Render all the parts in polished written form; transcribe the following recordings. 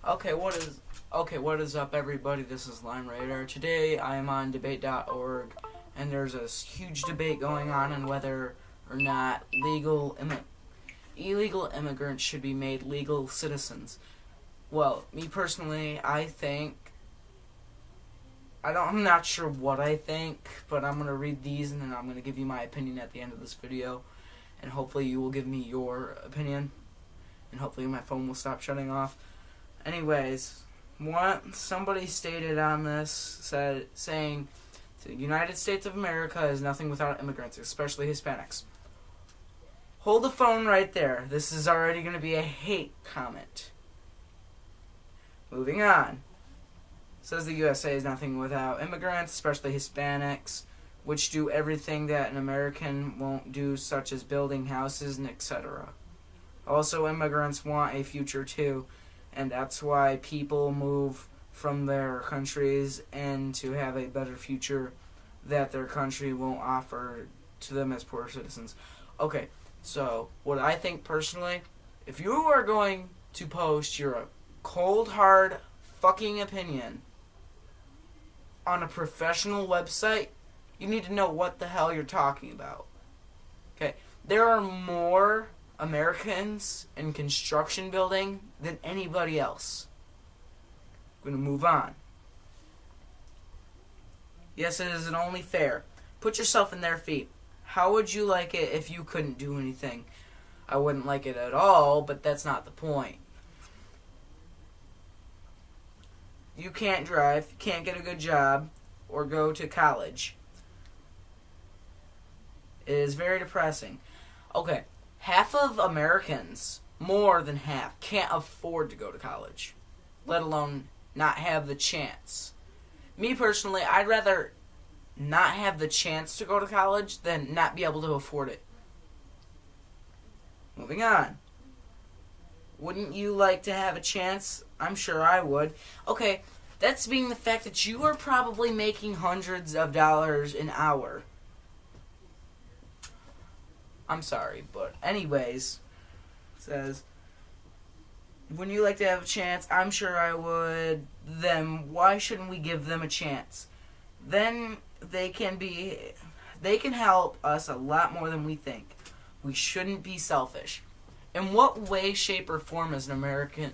What is up, everybody? This is Lime Radr. Today I am on debate.org, and there's a huge debate going on whether or not illegal immigrants should be made legal citizens. Well, me personally, I'm not sure what I think, but I'm going to read these and then I'm going to give you my opinion at the end of this video, and hopefully you will give me your opinion, and hopefully my phone will stop shutting off. Anyways, somebody stated on this, saying, the United States of America is nothing without immigrants, especially Hispanics. Hold the phone right there. This is already going to be a hate comment. Moving on. Says the USA is nothing without immigrants, especially Hispanics, which do everything that an American won't do, such as building houses and etc. Also, immigrants want a future too, and that's why people move from their countries and to have a better future that their country won't offer to them as poor citizens. Okay, so what I think personally, if you are going to post your cold, hard fucking opinion on a professional website, you need to know what the hell you're talking about. Okay, there are more Americans in construction building than anybody else. I'm going to move on. Yes, it isn't only fair. Put yourself in their feet. How would you like it if you couldn't do anything? I wouldn't like it at all, but that's not the point. You can't drive, you can't get a good job, or go to college. It is very depressing. Okay, half of Americans, more than half, can't afford to go to college, let alone not have the chance. Me personally, I'd rather not have the chance to go to college than not be able to afford it. Moving on. Wouldn't you like to have a chance? I'm sure I would. Okay, that's being the fact that you are probably making hundreds of dollars an hour. I'm sorry, but anyways, it says, wouldn't you like to have a chance? I'm sure I would. Then why shouldn't we give them a chance? Then they can help us a lot more than we think. We shouldn't be selfish. In what way, shape, or form is America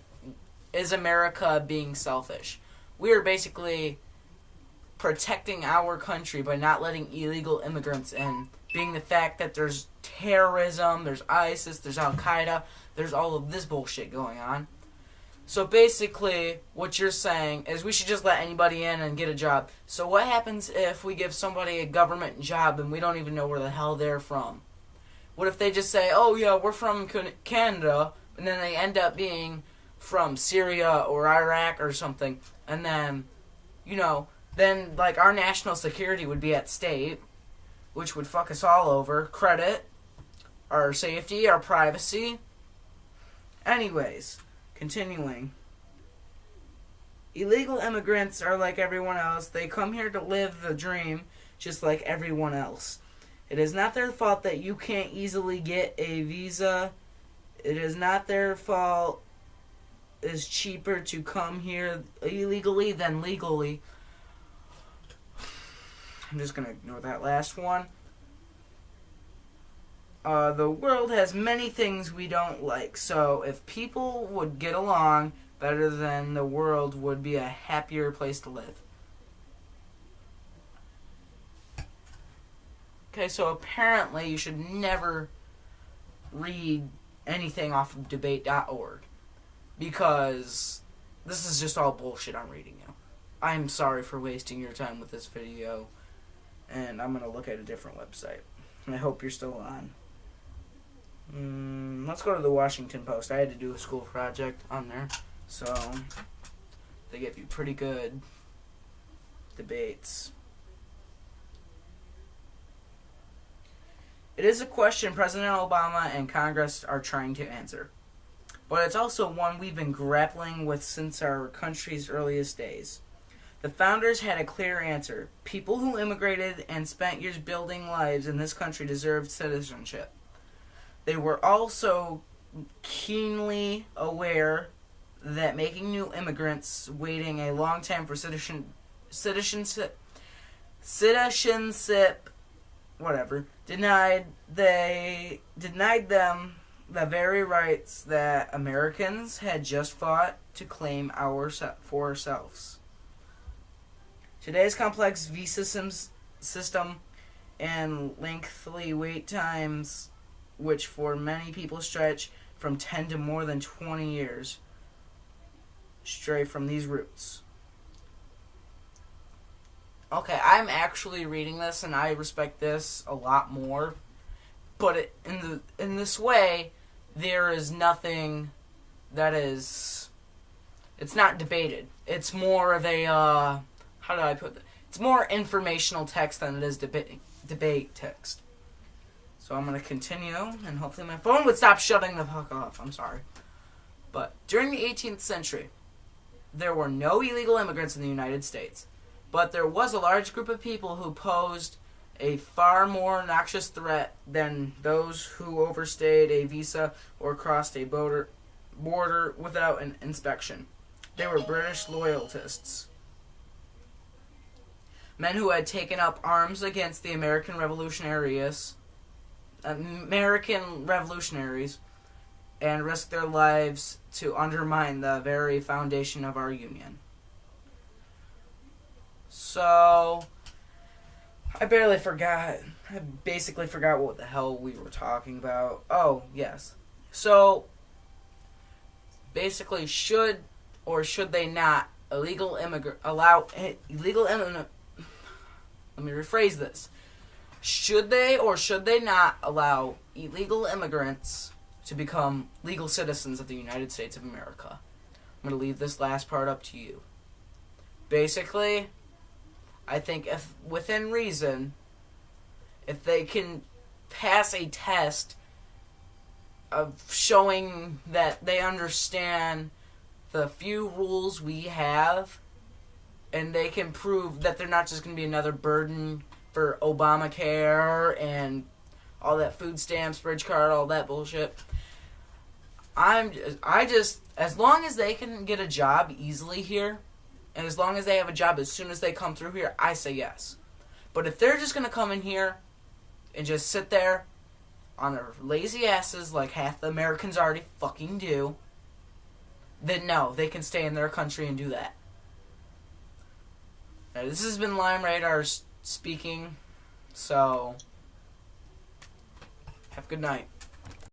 being selfish? We are basically protecting our country by not letting illegal immigrants in, being the fact that there's terrorism, there's ISIS, there's Al-Qaeda, there's all of this bullshit going on. So basically, what you're saying is we should just let anybody in and get a job. So what happens if we give somebody a government job and we don't even know where the hell they're from? What if they just say, oh yeah, we're from Canada, and then they end up being from Syria or Iraq or something, and then, then like our national security would be at stake, which would fuck us all over. Credit, our safety, our privacy. Anyways, continuing. Illegal immigrants are like everyone else. They come here to live the dream just like everyone else. It is not their fault that you can't easily get a visa. It is not their fault. It's cheaper to come here illegally than legally. I'm just going to ignore that last one. The world has many things we don't like, so if people would get along better, then the world would be a happier place to live. Okay, so apparently you should never read anything off of debate.org, because this is just all bullshit I'm reading you. I'm sorry for wasting your time with this video, and I'm going to look at a different website. I hope you're still on. Let's go to the Washington Post. I had to do a school project on there, so they give you pretty good debates. It is a question President Obama and Congress are trying to answer, but it's also one we've been grappling with since our country's earliest days. The founders had a clear answer. People who immigrated and spent years building lives in this country deserved citizenship. They were also keenly aware that making new immigrants waiting a long time for citizenship, whatever, denied them the very rights that Americans had just fought to claim for ourselves. Today's complex visa system and lengthy wait times, which for many people stretch from 10 to more than 20 years, stray from these roots. Okay, I'm actually reading this, and I respect this a lot more. But in this way, there is nothing that is. It's not debated. It's more of a how do I put it? It's more informational text than it is debate text. So I'm gonna continue, and hopefully my phone would stop shutting the fuck off. I'm sorry. But during the 18th century, there were no illegal immigrants in the United States. But there was a large group of people who posed a far more noxious threat than those who overstayed a visa or crossed a border without an inspection. They were British loyalists. Men who had taken up arms against the American revolutionaries and risked their lives to undermine the very foundation of our union. So, I basically forgot what the hell we were talking about. Oh, yes. So, basically, should they not let me rephrase this. Should they or should they not allow illegal immigrants to become legal citizens of the United States of America? I'm going to leave this last part up to you. Basically, I think if within reason, if they can pass a test of showing that they understand the few rules we have, and they can prove that they're not just going to be another burden for Obamacare and all that food stamps, bridge card, all that bullshit. As long as they can get a job easily here, and as long as they have a job as soon as they come through here, I say yes. But if they're just going to come in here and just sit there on their lazy asses like half the Americans already fucking do, then no, they can stay in their country and do that. Now, this has been Lime Radr speaking, so have a good night.